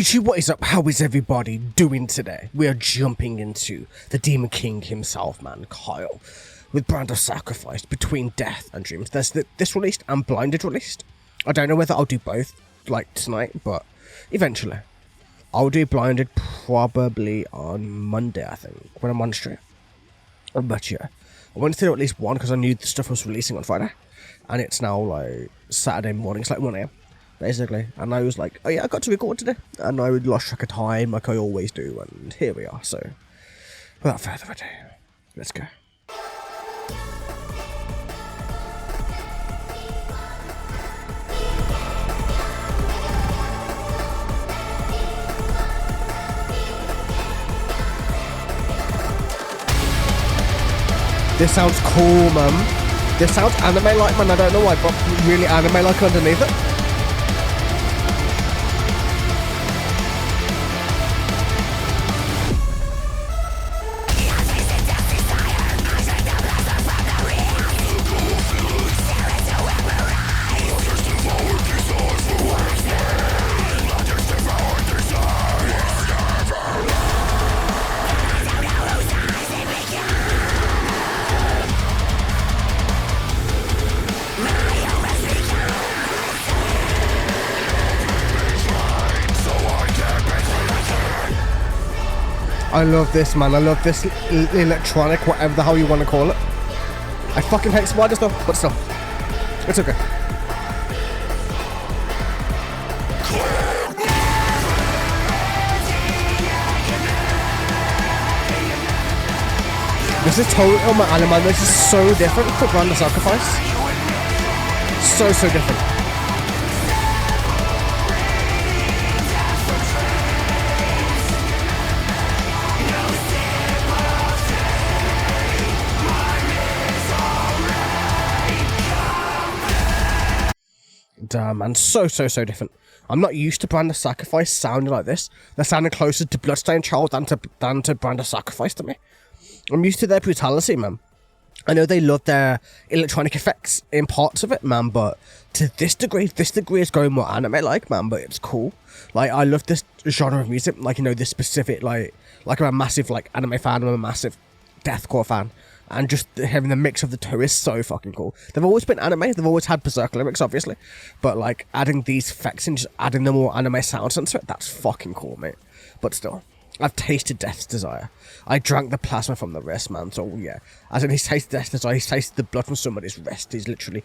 YouTube, what is up? How is everybody doing today? We are jumping into the Demon King himself, man, Kyle, with Brand of Sacrifice, Between Death and Dreams. There's this released and Blinded released. I don't know whether I'll do both, like, tonight, but eventually. I'll do Blinded probably on Monday, I think, when I'm on stream. But yeah, I wanted to do at least one because I knew the stuff was releasing on Friday, and it's now, like, Saturday morning, it's like 1 AM. Basically, and I was like, oh yeah, I got to record today, and I lost track of time like I always do, and here we are. So without further ado, let's go. This sounds cool, man. This sounds anime-like, man. I don't know why, but really anime-like underneath it. I love this, man. I love this electronic, whatever the hell you want to call it. I fucking hate spiders though, but still. It's okay. This is totally, oh my anime, this is so different for Brand of Sacrifice. So different. Damn, man, so different. I'm not used to Brand of Sacrifice sounding like this. They're sounding closer to Bloodstained Child than to Brand of Sacrifice to me. I'm used to their brutality, man. I know they love their electronic effects in parts of it, man, but to this degree is going more anime-like, man, but it's cool. Like, I love this genre of music, like, you know, this specific, like I'm a massive, like, anime fan, I'm a massive deathcore fan. And just having the mix of the two is so fucking cool. They've always been anime. They've always had Berserk lyrics, obviously. But, like, adding these effects and just adding the more anime sounds into it, that's fucking cool, mate. But still, I've tasted Death's Desire. I drank the plasma from the wrist, man. So, yeah. As in, he's tasted Death's Desire. He's tasted the blood from somebody's wrist. He's literally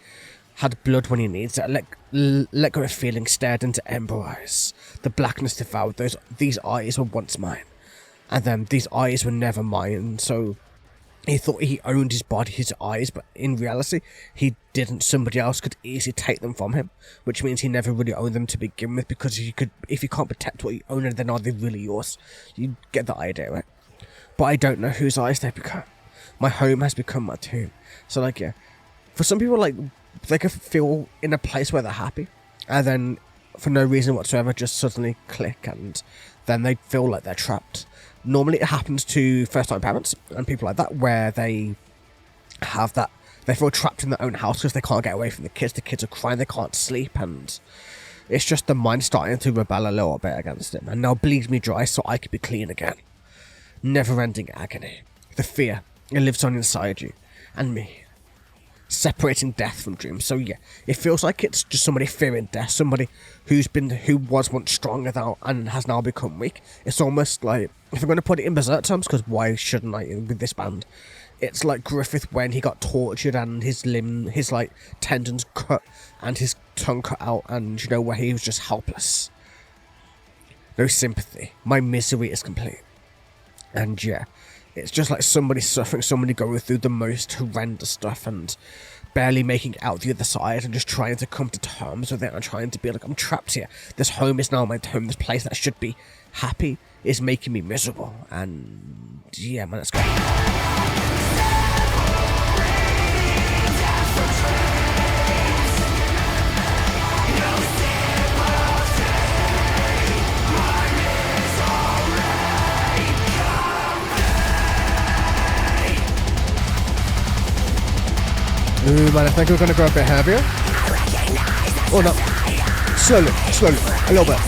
had blood when he needs it. Let go of feeling, stared into ember eyes. The blackness devoured these eyes were once mine. And then these eyes were never mine, so he thought he owned his body, his eyes, but in reality, he didn't. Somebody else could easily take them from him, which means he never really owned them to begin with, because if you can't protect what you own, then are they really yours? You get the idea, right? But I don't know whose eyes they become. My home has become my tomb. So, like, yeah, for some people, like, they could feel in a place where they're happy, and then, for no reason whatsoever, just suddenly click, and then they feel like they're trapped. Normally it happens to first-time parents and people like that, where they have that, they feel trapped in their own house because they can't get away from the kids are crying, they can't sleep, and it's just the mind starting to rebel a little bit against it. And now bleed me dry so I could be clean again. Never-ending agony. The fear, it lives on inside you and me. Separating death from dreams. So yeah, it feels like it's just somebody fearing death, somebody who was once strong and has now become weak. It's almost like, if I'm going to put it in Berserk terms, because why shouldn't I with this band, it's like Griffith when he got tortured and his like tendons cut and his tongue cut out, and you know, where he was just helpless. No sympathy. My misery is complete. And yeah, it's just like somebody suffering, somebody going through the most horrendous stuff and barely making it out the other side and just trying to come to terms with it and trying to be like, I'm trapped here. This home is now my home. This place that should be happy is making me miserable. And yeah, man, let's go. Ooh, man, I think we're going to go a bit heavier. Oh, no. Slowly, a little bit.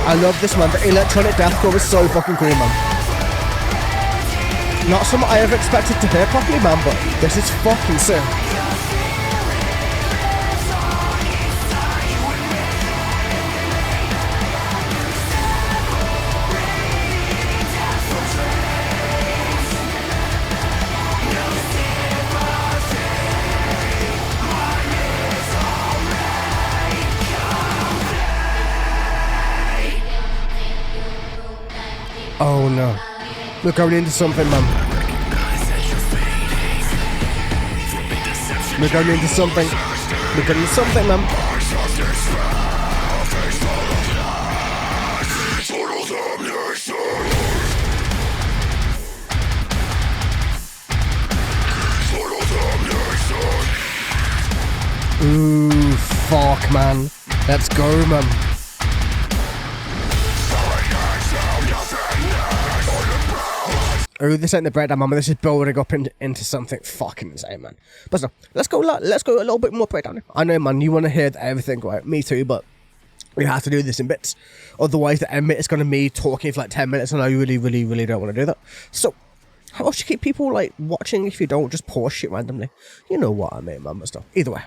I love this, man. The electronic deathcore is so fucking cool, man. Not something I ever expected to hear properly, man, but this is fucking sick. Oh no. We're going into something, man. We're going into something. We're going into something, man. Ooh, fuck, man. Let's go, man. Oh, this ain't the breakdown, man. This is building up into something fucking insane, man. But no, let's go a little bit more breakdown. I know, man, you want to hear everything, right? Me too, but we have to do this in bits. Otherwise, the end bit is going to be talking for like 10 minutes, and I really don't want to do that. So, how else you keep people, like, watching if you don't just pause shit randomly? You know what I mean, man, but still. Either way.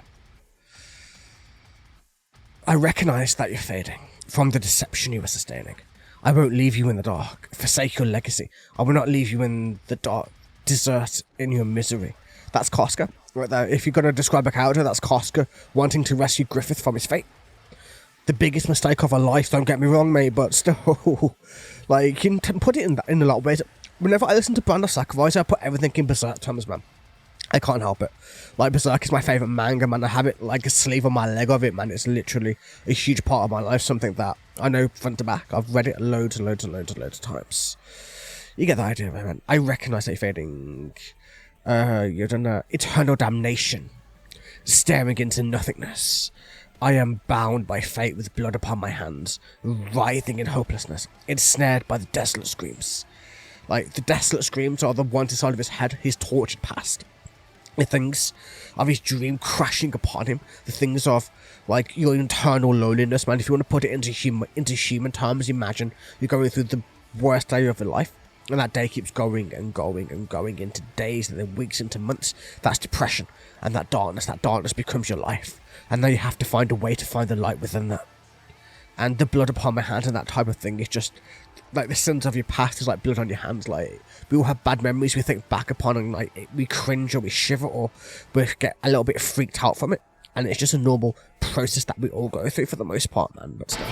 I recognise that you're fading from the deception you were sustaining. I won't leave you in the dark. Forsake your legacy. I will not leave you in the dark. Desert in your misery. That's Koska right there. If you're going to describe a character, that's Koska wanting to rescue Griffith from his fate. The biggest mistake of her life, don't get me wrong, mate, but still, like, you can put it in a lot of ways. Whenever I listen to Brand of Sacrifice, I put everything in Berserk terms, man. I can't help it. Like, Berserk is my favourite manga, man. I have it like a sleeve on my leg of it, man. It's literally a huge part of my life. Something that I know front to back. I've read it loads of times. You get the idea, man. I recognise that fading. You're done eternal damnation. Staring into nothingness. I am bound by fate with blood upon my hands. Writhing in hopelessness. Ensnared by the desolate screams. Like, the desolate screams are the ones inside of his head, his tortured past. The things of his dream crashing upon him. The things of, like, your internal loneliness, man. If you want to put it into human terms, imagine you're going through the worst day of your life, and that day keeps going and going and going into days and then weeks into months. That's depression, and that darkness becomes your life, and now you have to find a way to find the light within that. And the blood upon my hands and that type of thing is just like the sins of your past is like blood on your hands. Like, we all have bad memories we think back upon, and like we cringe or we shiver or we get a little bit freaked out from it, and it's just a normal process that we all go through for the most part, man. But still.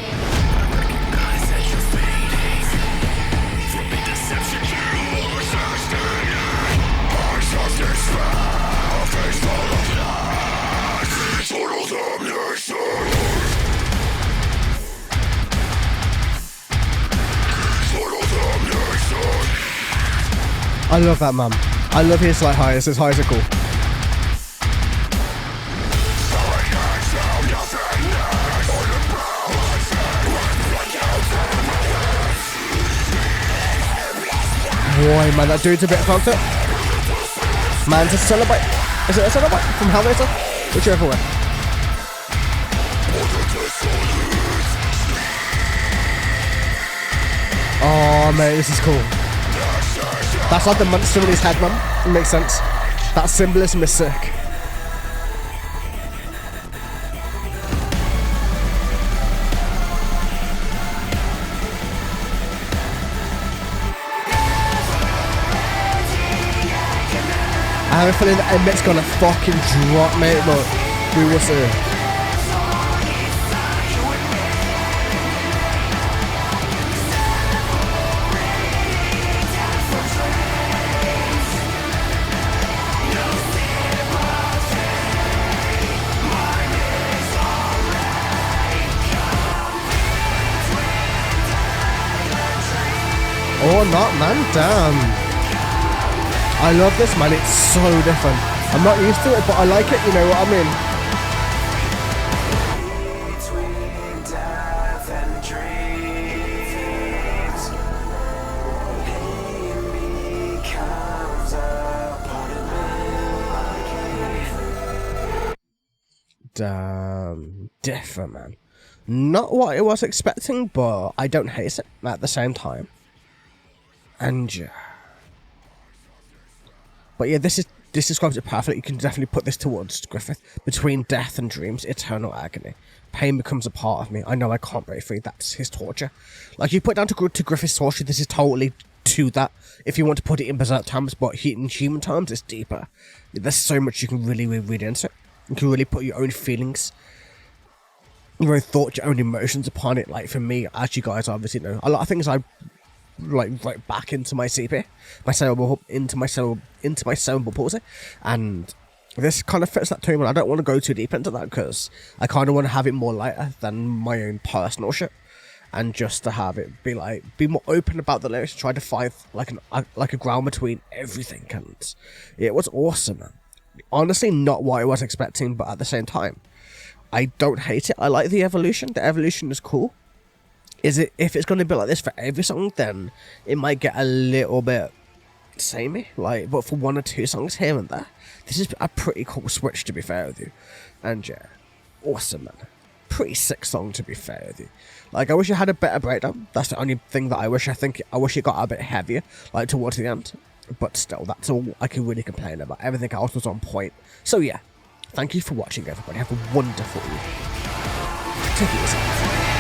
I love that, man. I love his like highs. His highs are cool. Boy, man, that dude's a bit of concept. Man, to celebrate. Is it a celebrate from Hellraiser? Whichever way. Oh, mate, this is cool. That's like the monster in his head, man. It makes sense. That symbolism is sick. I have a feeling that Emmett's gonna fucking drop, mate, but we will see. Or not, man, damn. I love this, man, it's so different. I'm not used to it, but I like it, you know what I mean? Damn, different, man. Not what I was expecting, but I don't hate it at the same time. But yeah, this describes it perfectly. You can definitely put this towards Griffith. Between death and dreams, eternal agony. Pain becomes a part of me. I know I can't break free. That's his torture. Like, you put down to Griffith's torture, this is totally to that. If you want to put it in berserk terms, but in human terms, it's deeper. There's so much you can really read into it. You can really put your own feelings, your own thoughts, your own emotions upon it. Like, for me, as you guys obviously know, a lot of things I right back into my CP, into my cerebral palsy, and this kind of fits that too. And I don't want to go too deep into that because I kind of want to have it more lighter than my own personal shit, and just to have it be more open about the lyrics, try to find like a ground between everything, and it was awesome, man. Honestly, not what I was expecting, but at the same time, I don't hate it. I like the evolution. The evolution is cool. If it's going to be like this for every song, then it might get a little bit samey. But for 1 or 2 songs here and there, this is a pretty cool switch, to be fair with you. And yeah, awesome, man. Pretty sick song, to be fair with you. I wish it had a better breakdown. That's the only thing that I wish it got a bit heavier, towards the end. But still, that's all I can really complain about. Everything else was on point. So yeah, thank you for watching, everybody. Have a wonderful week. Take it easy.